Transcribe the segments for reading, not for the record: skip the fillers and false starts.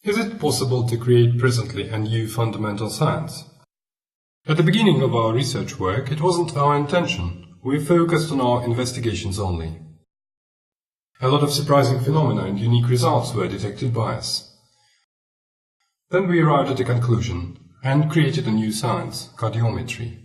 Is it possible to create presently a new fundamental science? At the beginning of our research work, it wasn't our intention. We focused on our investigations only. A lot of surprising phenomena and unique results were detected by us. Then we arrived at a conclusion and created a new science, cardiometry.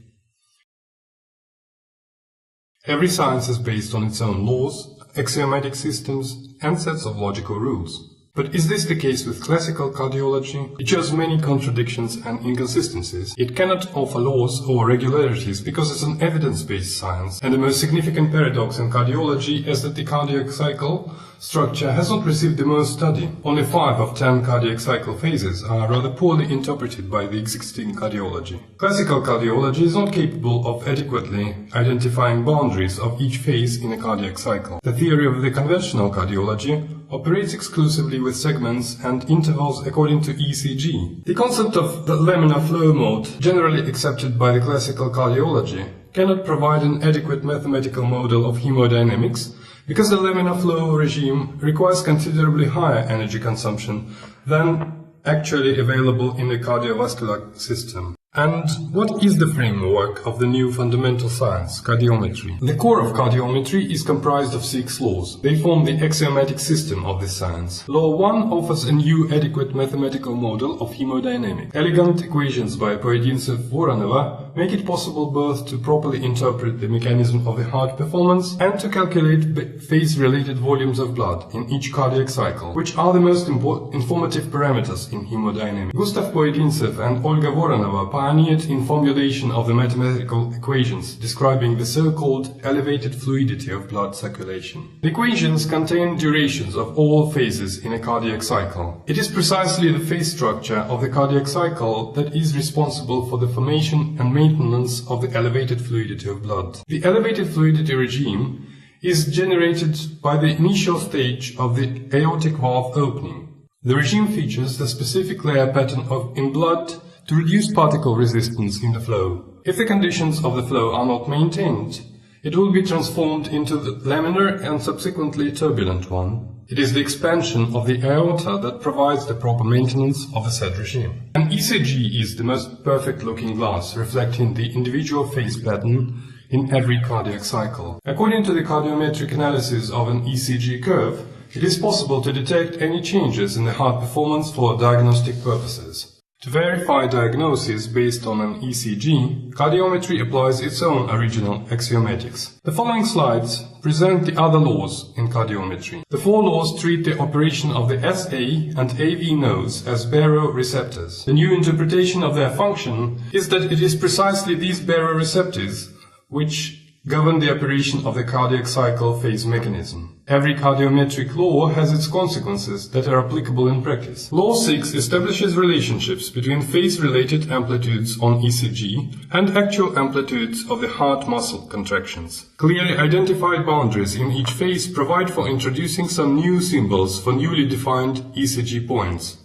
Every science is based on its own laws, axiomatic systems, and sets of logical rules. But is this the case with classical cardiology? It shows many contradictions and inconsistencies. It cannot offer laws or regularities because it's an evidence-based science. And the most significant paradox in cardiology is that the cardiac cycle structure has not received the most study. Only 5 of 10 cardiac cycle phases are rather poorly interpreted by the existing cardiology. Classical cardiology is not capable of adequately identifying boundaries of each phase in a cardiac cycle. The theory of the conventional cardiology operates exclusively with segments and intervals according to ECG. The concept of the laminar flow mode, generally accepted by the classical cardiology, cannot provide an adequate mathematical model of hemodynamics because the laminar flow regime requires considerably higher energy consumption than actually available in the cardiovascular system. And what is the framework of the new fundamental science, cardiometry? The core of cardiometry is comprised of 6 laws. They form the axiomatic system of this science. Law 1 offers a new adequate mathematical model of hemodynamics. Elegant equations by Pojedintsev-Voronova make it possible both to properly interpret the mechanism of the heart performance and to calculate phase-related volumes of blood in each cardiac cycle, which are the most informative parameters in hemodynamics. Gustav Pojedintsev and Olga Voronova pioneered in formulation of the mathematical equations describing the so-called elevated fluidity of blood circulation. The equations contain durations of all phases in a cardiac cycle. It is precisely the phase structure of the cardiac cycle that is responsible for the formation and maintenance of the elevated fluidity of blood. The elevated fluidity regime is generated by the initial stage of the aortic valve opening. The regime features the specific layer pattern in blood to reduce particle resistance in the flow. If the conditions of the flow are not maintained, it will be transformed into the laminar and subsequently turbulent one. It is the expansion of the aorta that provides the proper maintenance of the said regime. An ECG is the most perfect looking glass, reflecting the individual phase pattern in every cardiac cycle. According to the cardiometric analysis of an ECG curve, it is possible to detect any changes in the heart performance for diagnostic purposes. To verify diagnosis based on an ECG, cardiometry applies its own original axiomatics. The following slides present the other laws in cardiometry. The 4 laws treat the operation of the SA and AV nodes as baroreceptors. The new interpretation of their function is that it is precisely these baroreceptors which govern the operation of the cardiac cycle phase mechanism. Every cardiometric law has its consequences that are applicable in practice. Law 6 establishes relationships between phase-related amplitudes on ECG and actual amplitudes of the heart muscle contractions. Clearly identified boundaries in each phase provide for introducing some new symbols for newly defined ECG points.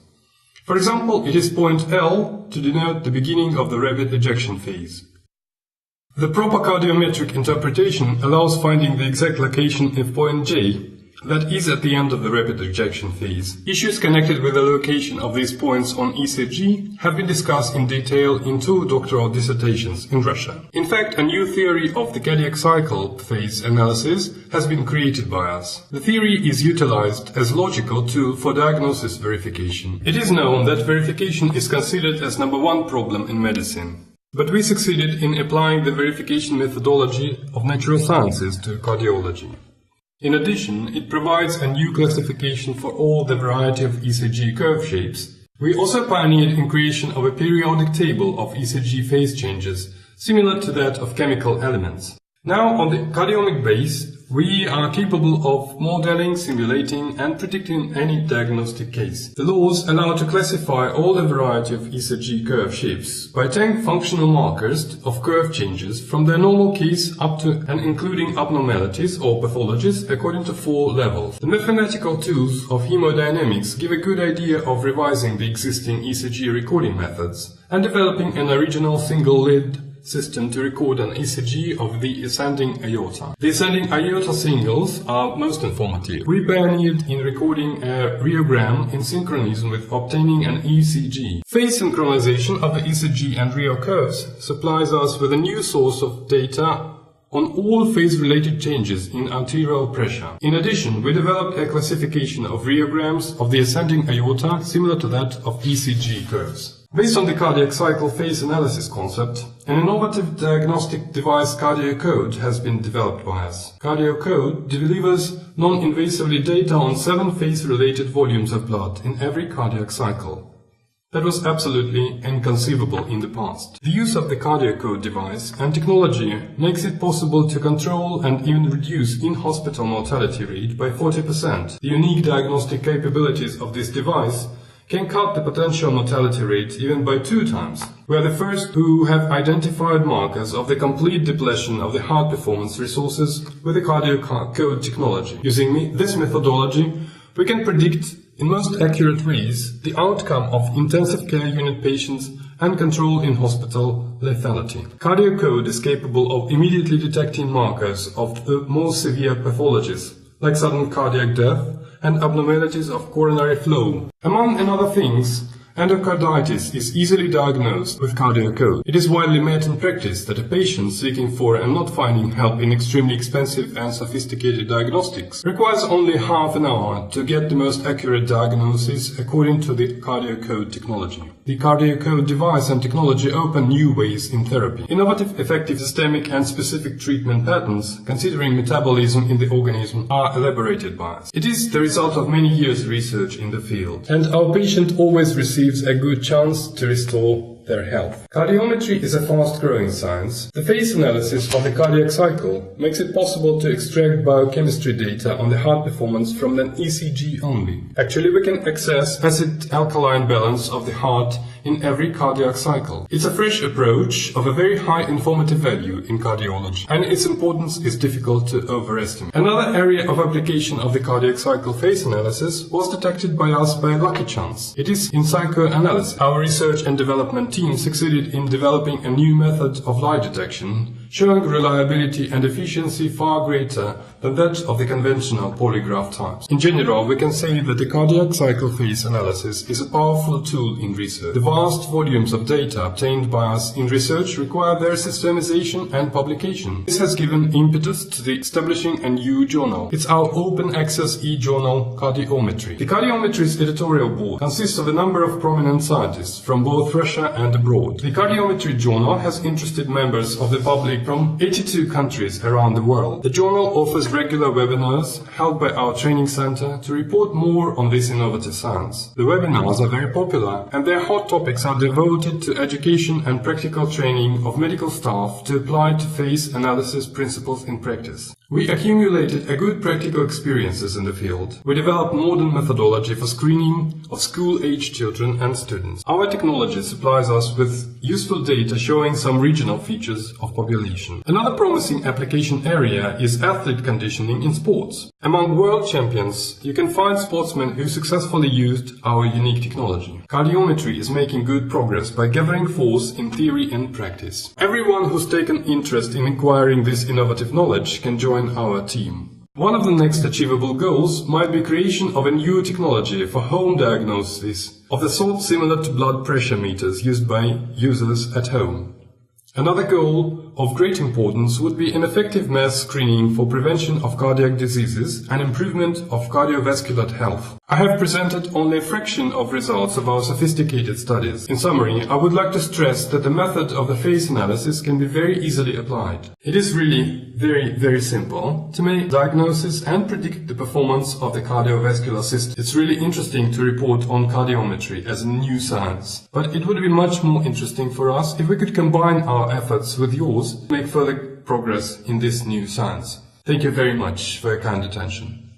For example, it is point L to denote the beginning of the rapid ejection phase. The proper cardiometric interpretation allows finding the exact location of point J, that is at the end of the rapid ejection phase. Issues connected with the location of these points on ECG have been discussed in detail in 2 doctoral dissertations in Russia. In fact, a new theory of the cardiac cycle phase analysis has been created by us. The theory is utilized as a logical tool for diagnosis verification. It is known that verification is considered as number 1 problem in medicine. But we succeeded in applying the verification methodology of natural sciences to cardiology. In addition, it provides a new classification for all the variety of ECG curve shapes. We also pioneered in creation of a periodic table of ECG phase changes, similar to that of chemical elements. Now, on the cardiomic base, we are capable of modeling, simulating and predicting any diagnostic case. The laws allow to classify all the variety of ECG curve shapes by 10 functional markers of curve changes from their normal case up to and including abnormalities or pathologies according to 4 levels. The mathematical tools of hemodynamics give a good idea of revising the existing ECG recording methods and developing an original single-lid system to record an ECG of the ascending aorta. The ascending aorta signals are most informative. We pioneered in recording a rheogram in synchronism with obtaining an ECG. Phase synchronization of the ECG and rheo curves supplies us with a new source of data on all phase-related changes in arterial pressure. In addition, we developed a classification of rheograms of the ascending aorta similar to that of ECG curves. Based on the cardiac cycle phase analysis concept, an innovative diagnostic device, CardioCode, has been developed by us. CardioCode delivers non-invasively data on 7 phase-related volumes of blood in every cardiac cycle. That was absolutely inconceivable in the past. The use of the CardioCode device and technology makes it possible to control and even reduce in-hospital mortality rate by 40%. The unique diagnostic capabilities of this device can cut the potential mortality rate even by 2 times. We are the first who have identified markers of the complete depletion of the heart performance resources with the CardioCode technology. Using this methodology, we can predict in most accurate ways the outcome of intensive care unit patients and control in-hospital lethality. CardioCode is capable of immediately detecting markers of the more severe pathologies, like sudden cardiac death and abnormalities of coronary flow. Among other things, endocarditis is easily diagnosed with CardioCode. It is widely met in practice that a patient seeking for and not finding help in extremely expensive and sophisticated diagnostics requires only half an hour to get the most accurate diagnosis according to the CardioCode technology. The CardioCode device and technology open new ways in therapy. Innovative, effective, systemic and specific treatment patterns, considering metabolism in the organism, are elaborated by us. It is the result of many years' research in the field, and our patient always receives a good chance to restore their health. Cardiometry is a fast-growing science. The phase analysis of the cardiac cycle makes it possible to extract biochemistry data on the heart performance from an ECG only. Actually, we can access acid-alkaline balance of the heart in every cardiac cycle. It's a fresh approach of a very high informative value in cardiology, and its importance is difficult to overestimate. Another area of application of the cardiac cycle phase analysis was detected by us by a lucky chance. It is in psychoanalysis. Our research and development team succeeded in developing a new method of lie detection, showing reliability and efficiency far greater than that of the conventional polygraph types. In general, we can say that the cardiac cycle phase analysis is a powerful tool in research. The vast volumes of data obtained by us in research require their systemization and publication. This has given impetus to the establishing a new journal. It's our open access e-journal, Cardiometry. The Cardiometry's editorial board consists of a number of prominent scientists from both Russia and abroad. The Cardiometry journal has interested members of the public from 82 countries around the world. The journal offers regular webinars held by our training center to report more on this innovative science. The webinars are very popular, and their hot topics are devoted to education and practical training of medical staff to apply to phase analysis principles in practice. We accumulated a good practical experiences in the field. We developed modern methodology for screening of school-age children and students. Our technology supplies us with useful data showing some regional features of population. Another promising application area is athlete conditioning in sports. Among world champions, you can find sportsmen who successfully used our unique technology. Cardiometry is making good progress by gathering force in theory and practice. Everyone who's taken interest in acquiring this innovative knowledge can join our team. One of the next achievable goals might be creation of a new technology for home diagnosis of the sort similar to blood pressure meters used by users at home. Another goal of great importance would be an effective mass screening for prevention of cardiac diseases and improvement of cardiovascular health. I have presented only a fraction of results of our sophisticated studies. In summary, I would like to stress that the method of the phase analysis can be very easily applied. It is really very simple to make diagnosis and predict the performance of the cardiovascular system. It's really interesting to report on cardiometry as a new science, but it would be much more interesting for us if we could combine our efforts with yours to make further progress in this new science. Thank you very much for your kind attention.